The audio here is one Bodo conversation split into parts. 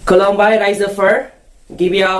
खुलुमबाय रायजोफोर गिबियाव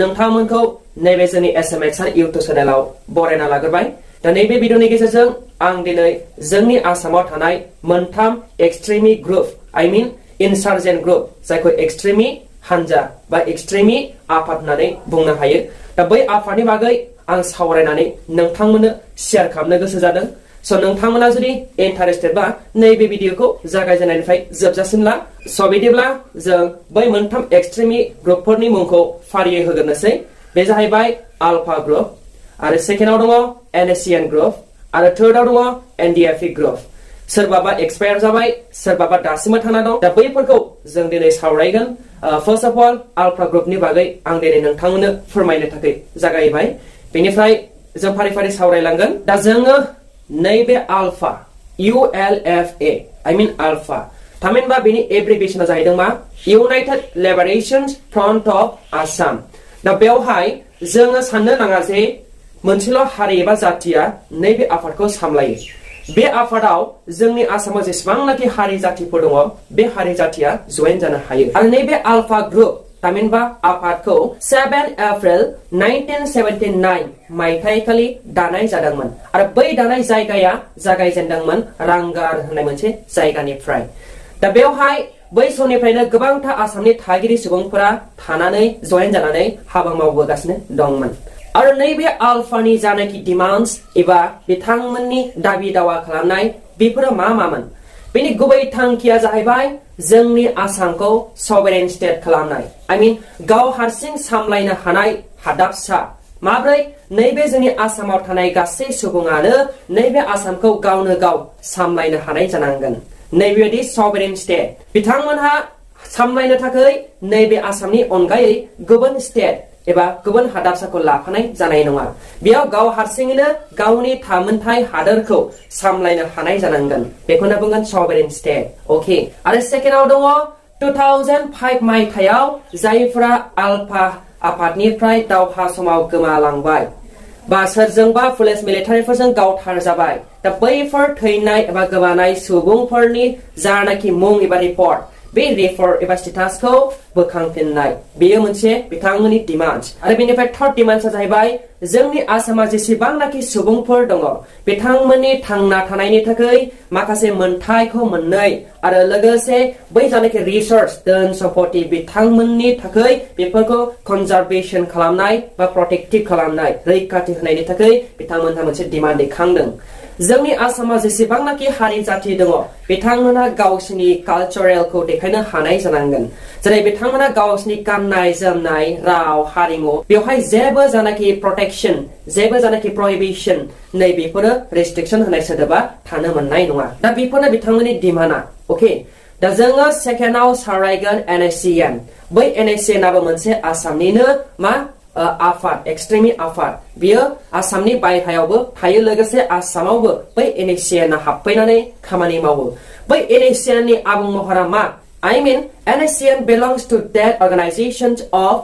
नोंथांमोनखौ नैबे जोंनि Assam Extremist YouTube चेनेलाव बरायना लाग्रोबाय दा नैबे भिडिअनि गेजेरजों आं दिनै जोंनि आसामाव थानाय मोनथाम extremist group I mean insurgent group जायखौ एक्सट्रीमिस्ट हानजा बा एक्सट्रीमिस्ट आफाद होननानै बुंनो हायो दा बै आफादनि बागै आं सावरायनानै नोंथांमोननो शेयार खालामनो गोसो जादों स नोंथांमोना जुदि इन्टारेस्टेड बा नैबे भिडिअखौ जागायजेननायनिफ्राय जोबजासिम ला स बिदिब्ला जों बै मोनथाम एक्सट्रीमिस्ट ग्रुपफोरनि मुंखौ फारियै होग्रोनोसै बे जाहैबाय आल्फा ग्रुप आरो सेकेन्डआव दङ NSCN ग्रुप आरो थार्डआव दङ NDFB ग्रुप सोरबाबा एक्सपायार जाबाय सोरबाबा दासिमबो थाना दं दा बैफोरखौ जों दिनै सावरायगोन फार्स्ट अफ अल आल्फा ग्रुपनि बागै आं दिनै नोंथांमोननो फोरमायनो थाखाय जागायबाय बेनिफ्राय जों फारि फारि सावरायलांगोन दा जोङो नैबे alpha ULFA I mean alpha थामहिनबा बेनि एब्रिभिएशना जाहैदों मा United liberation front of Assam दा बेवहाय जोङो साननो नाङा जे मोनसेल' हारि एबा जातिया नैबे आफादखौ सामलायो बे आफादाव जोंनि आसामाव जेसेबांनाखि हारि जातिफोर दङ बे हारि जातिया जयेन जानो हायो आरो नैबे आल्फा ग्रुप थामहिनबा आफादखौ 7 एप्रिल 1979 मायथाइखालि दानाय जादोंमोन आरो बै दानाय जायगाया जागायजेनदोंमोन रांगार होननाय मोनसे जायगानिफ्राय दा बेवहाय बै समनिफ्रायनो गोबांथा आसामनि थागिरि सुबुंफोरा थानानै जयेन जानानै हाबा मावबोगासिनो दंमोन आरो नैबे आल्फानि जानाखि डिमान्ड्स एबा बिथांमोननि दाबि दावा खालामनाय बेफोरो मा मामोन बेनि गुबै थांखिया जाहैबाय जोंनि आसामखौ सभरेन स्टेट खालामनाय आई मीन गाव हारसिं सामलायनो हानाय हादाबसा माब्रै नैबे जोंनि आसामाव थानाय गासै सुबुङानो नैबे आसामखौ गावनो गाव सामलायनो हानाय जानांगोन नैबेबायदि सभरेन स्टेट बिथांमोनहा सामलायनो थाखाय नैबे आसामनि अनगायै गुबुन स्टेट एबा गुबुन हादाबसाखौ लाफानाय जानाय नङा बेयाव गाव हारसिङैनो गावनि थामोनथाय हादोरखौ सामलायनो हानाय जानांगोन बेखौनो बुंगोन सभरेन स्टेट अके आरो सेकेन्डआव दङ 2005 मायथाइयाव जायफोरा आल्फा आफादनिफ्राय दावहा समाव गोमालांबाय बा सोरजोंबा पुलिस मिलिटारिफोरजों गावथार जाबाय दा बैफोर थैनाय एबा गोमानाय सुबुंफोरनि जानाखि मुं एबा रिपर्ट बे रिपर्ट एबा स्टेटासखौ बोखांफिननाय बेयो मोनसे बिथांमोननि डिमान्ड आरो बेनिफ्राय थार्ड डिमान्डआ जाहैबाय जोंनि आसामाव जेसेबांनाखि सुबुंफोर दङ बिथांमोननि थांना थानायनि थाखाय माखासे मोनथायखौ मोननाय आरो लोगोसे बै जानाखि रिसोर्स धोन सम्पति बिथांमोननि थाखाय बेफोरखौ कनजारभेशन खालामनाय बा प्रोटेक्टिभ खालामनाय रैखाथि होनायनि थाखाय बिथांमोनहा मोनसे डिमान्ड दैखांदों जोंनि आसामाव जेसेबांनाखि हारि जाति दङ बिथांमोनहा गावसिनि कालचारेलखौ देखायनो हानाय जानांगोन जेरै बिथांमोनहा गावसिनि गाननाय जोमनाय राव हारिमु बेवहाय जेबो जानाखि प्रोटेक्शन जेबो जानाखि प्रहिबिशन नै बेफोरो रेस्ट्रिक्शन होनाय सोदोबा थानो मोननाय नङा दा बेफोरनो बिथांमोननि डिमान्डआ अके दा जोङो सेकेन्डआव सावरायगोन NSCN बै NSCN आबो मोनसे आसामनिनो मा आफाद एक्सट्रीमिस्ट आफाद बियो आसामनि बायह्रायावबो थायो लोगोसे आसामावबो बै NSCN आ हाबफैनानै खामानि मावो बै NSCN नि आबुं महरा मा I mean NSCN belongs to that organization of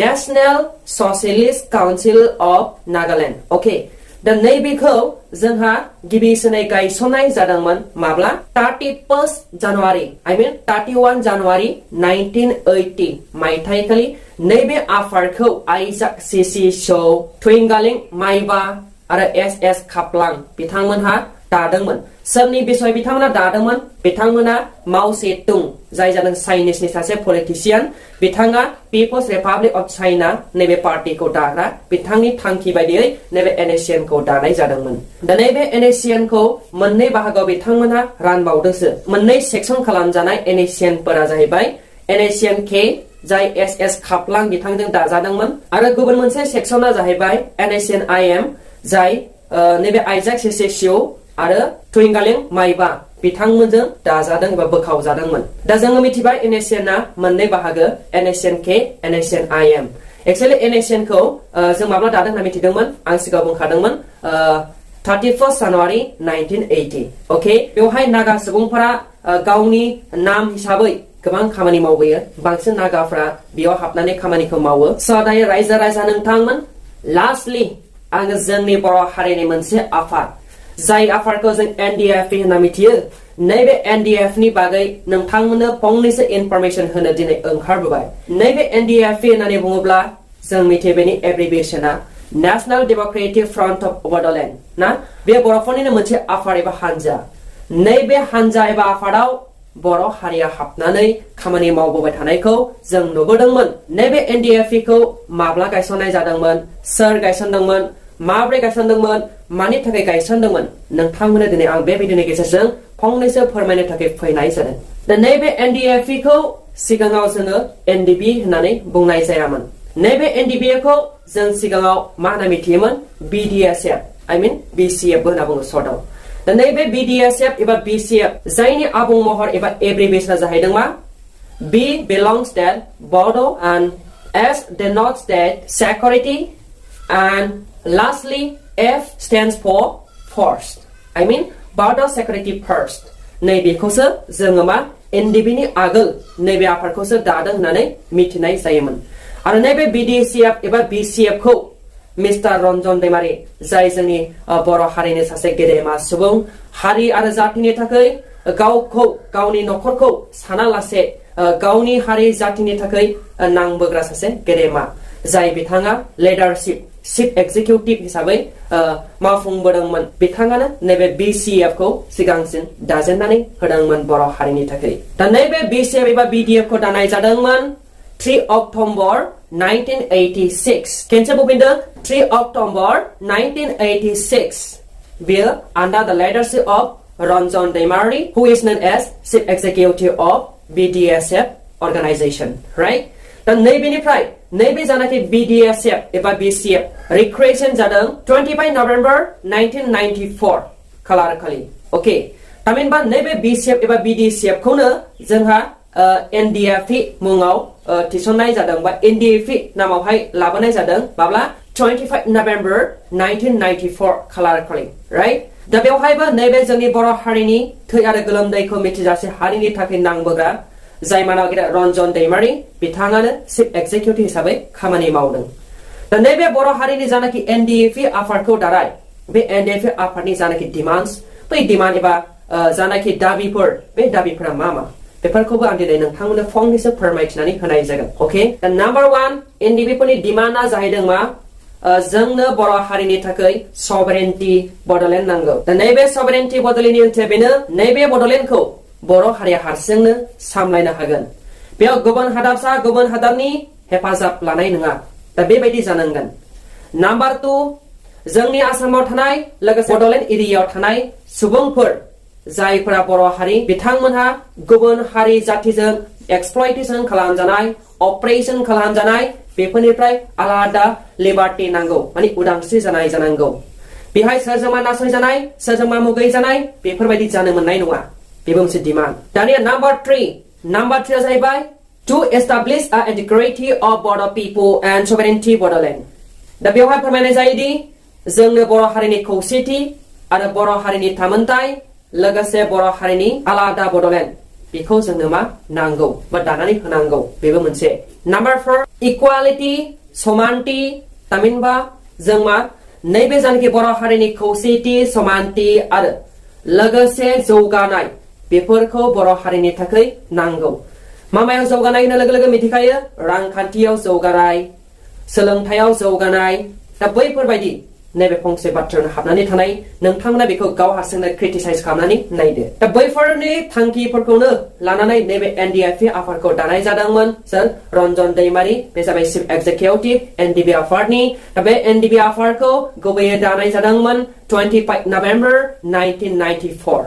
National Socialist Council of Nagaland okay दा नैबेखौ जोंहा गिबिसिनै गायसननाय जादोंमोन माब्ला 31 जानुवारि I mean 31 जानुवारि 1980 मायथाइखालि नैबे आफादखौ आइजाक सीसी शौ थुइंगालिं माइबा आरो SS खापलां बिथांमोनहा दादोंमोन सोरनि बिसय बिथांमोना दादोंमोन बिथांमोना माउ सेतुं जाय जादों चाइनिसनि सासे पलिटिशियान बिथाङा पिपल्स रिपाब्लिक अफ चाइना नैबे पार्टीखौ दाग्रा बिथांनि थांखि बायदियै नैबे NSCN खौ दानाय जादोंमोन दा नैबे NSCN खौ मोननै बाहागोआव बिथांमोना रानबावदोंसो मोननै सेक्सन खालामजानाय NSCN फोरा जाहैबाय NSCN K जाय SS खापलां बिथांजों दाजादोंमोन आरो गुबुन मोनसे सेक्सना जाहैबाय NSCN IM जाय नैबे आइजाक सीसी शौ आरो थुइंगालिं माइबा बिथांमोनजों दाजादों एबा बोखावजादोंमोन दा जोङो मिथिबाय NSCN आ मोननै बाहागो NSCN K NSCN IM actually NSCN खौ जों माब्ला दादों होनना मिथिदोंमोन आं सिगाङाव बुंखादोंमोन 31 जानुवारि 1980 अके बेवहाय नागा सुबुंफोरा गावनि नाम हिसाबै गोबां खामानि मावबोयो बांसिन नागाफ्रा बेयाव हाबनानै खामानिखौ मावो स दायो रायजो राजा नोंथांमोन लास्टलि आङो जोंनि बर' हारिनि मोनसे आफाद जाय आफादखौ जों NDFB होनना मिथियो नैबे NDF नि बागै नोंथांमोननो फंनैसो इनफरमेशन होनो दिनै ओंखारबोबाय नैबे NDFB होननानै बुङोब्ला जों मिथियो बेनि एब्रिभिएशना national democratic front of Bodoland ना बे बर'फोरनिनो मोनसे आफाद एबा हानजा नैबे हानजा एबा आफादाव बर' हारिया हाबनानै खामानि मावबोबाय थानायखौ जों नुबोदोंमोन नैबे NDFB खौ माब्ला गायसननाय जादोंमोन सोर गायसनदोंमोन माब्रै गायसनदोंमोन मानि थाखाय गायसनदोंमोन नोंथांमोननो दिनै आं बे भिडिअनि गेजेरजों फंनैसो फोरमायनो थाखाय फैनाय जादों दा नैबे NDFB खौ सिगाङाव जोङो NDB होननानै बुंनाय जायामोन नैबे NDB खौ जों सिगाङाव मा होनना मिथियोमोन BDSF I mean BCF बो होनना बुङो सर्टआव दा नैबे BDSF एबा BCF जायनि आबुं महर एबा एब्रिभिएशना जाहैदों मा B belongs that Bodo and S denotes that security and lastly F stands for first I mean Bodo security first नैबेखौसो जोङो मा NDB नि आगोल नैबे आफादखौसो दादों होननानै मिथिनाय जायोमोन आरो नैबे BDCF एबा BCF खौ मिस्टार रन्जन दैमारी जाय जोंनि बर' हारिनि सासे गेदेमा सुबुं हारि आरो जातिनि थाखाय गावखौ गावनि नखरखौ सानालासे गावनि हारि जातिनि थाखाय नांबोग्रा सासे गेदेमा जाय बिथाङा लिडारशिप चिफ एक्जिकिउटिभ हिसाबै मावफुंबोदोंमोन बिथाङानो नैबे BCF खौ सिगांसिन दाजेननानै होदोंमोन बर' हारिनि थाखाय दा नैबे BCF एबा BDF खौ दानाय जादोंमोन 3 October 1986 खेनसे बुंफिनदों 3 October 1986 बेयो under the leadership of Ranjan Daimary who is known as Chief Executive of BDSF organization right दा नैबेनिफ्राय नैबे जानाखि BDSF एबा BCF रिक्रिएशन जादों 25 November 1994 खालार खालि ओके थामहिनबा नैबे BCF एबा BDCF खौनो जोंहा NDFB मुङाव थिसननाय जादों बा NDFB नामावहाय लाबोनाय जादों माब्ला 25 November 1994 खालार खालि राइट दा बेवहायबो नैबे जोंनि बर' हारिनि थै आरो गोलोमदैखौ मिथिजासे हारिनि थाखाय नांबोग्रा जाय मानगिरि रन्जन दैमारी बिथाङानो चिफ एक्जिकिउटिभ हिसाबै खामानि मावदों दा नैबे बर' हारिनि जानाखि NDFB आफादखौ दाराय बे NDFB आफादनि जानाखि डिमान्डस बै डिमान्ड एबा जानाखि दाबिफोर बे दाबिफोरा मा बेफोरखौबो आं दिनै नोंथांमोननो फंनैसो फोरमायथिनानै होनाय जागोन ओके दा नाम्बार 1 NDB फोरनि डिमान्डआ जाहैदों मा जोंनो बर' हारिनि थाखाय सभरेन्टी बड'लेण्ड नांगौ दा नैबे सभरेन्टी बड'लेण्डनि ओंथिया बेनो नैबे बड'लेण्डखौ बर' हारिया हारसिंनो सामलायनो हागोन बेयाव गुबुन हादाबसा गुबुन हादाबनि हेफाजाब लानाय नङा दा बेबायदि जानांगोन नाम्बार 2 जोंनि आसामाव थानाय लोगोसे बड'लेण्ड एरियायाव थानाय सुबुंफोर जायफोरा बर' हारि बिथांमोनहा गुबुन हारि जातिजों एक्सप्लयटेशन खालामजानाय अपारेशन खालामजानाय बेफोरनिफ्राय आलादा लिबार्टी नांगौ माने उदांस्रि जानाय जानांगौ बेहाय सोरजोंबा नासयजानाय सोरजोंबा मुगैजानाय बेफोरबायदि जानो मोननाय नङा बेबो मोनसे डिमान्ड दानिया नाम्बार 3 जाहैबाय टु एस्टाब्लिश आ इंटीग्रिटी अफ बड' पिपल एंड सभरेन्टी बड'लेण्ड दा बेवहाय फोरमायनाय जायोदि जोंनो बर' हारिनि खौसेथि आरो बर' हारिनि थामोनथाय लोगोसे बर' हारिनि आलादा बड'लेण्ड बेखौ जोंनो मा नांगौ बा दानानै होनांगौ बेबो मोनसे नाम्बार 4 इक्वालिटी समानथि थामहिनबा जों मा नैबे जानाखि बर' हारिनि खौसेथि समानथि आरो लोगोसे जौगानाय बेफोरखौ बर' हारिनि थाखाय नांगौ मामायाव जौगानाय होनो लोगो लोगो मिथिखायो रांखान्थियाव जौगानाय सोलोंथायाव जौगानाय दा बैफोरबायदि नैबे फंसे बाथ्रायावनो हाबनानै थानाय नोंथांमोना बेखौ गाव हारसिंनो क्रिटिसाइज खालामनानै नायदो दा बैफोरनि थांखिफोरखौनो लानानै नैबे NDFB आफादखौ दानाय जादोंमोन सोर रन्जन दैमारी बे जाबाय चिफ एक्जिकिउटिभ NDB आफादनि दा बे NDB आफादखौ गुबैयै दानाय जादोंमोन 25 November 1994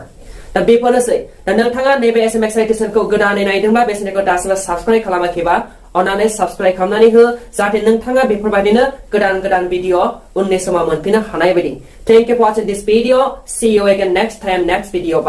दा बेफोरनोसै दा नोंथाङा नैबे SMS एडिशनखौ गोदानै नायदोंबा बे चेनेलखौ दासिमबो साबस्क्राइब खालामाखैबा अन्नानै साबस्क्राइब खालामनानै हो जाहाथे नोंथाङा बेफोरबायदिनो गोदान भिडिअ उननि समाव मोनफिननो हानाय बायदि thank you for watching this video see you again next time next video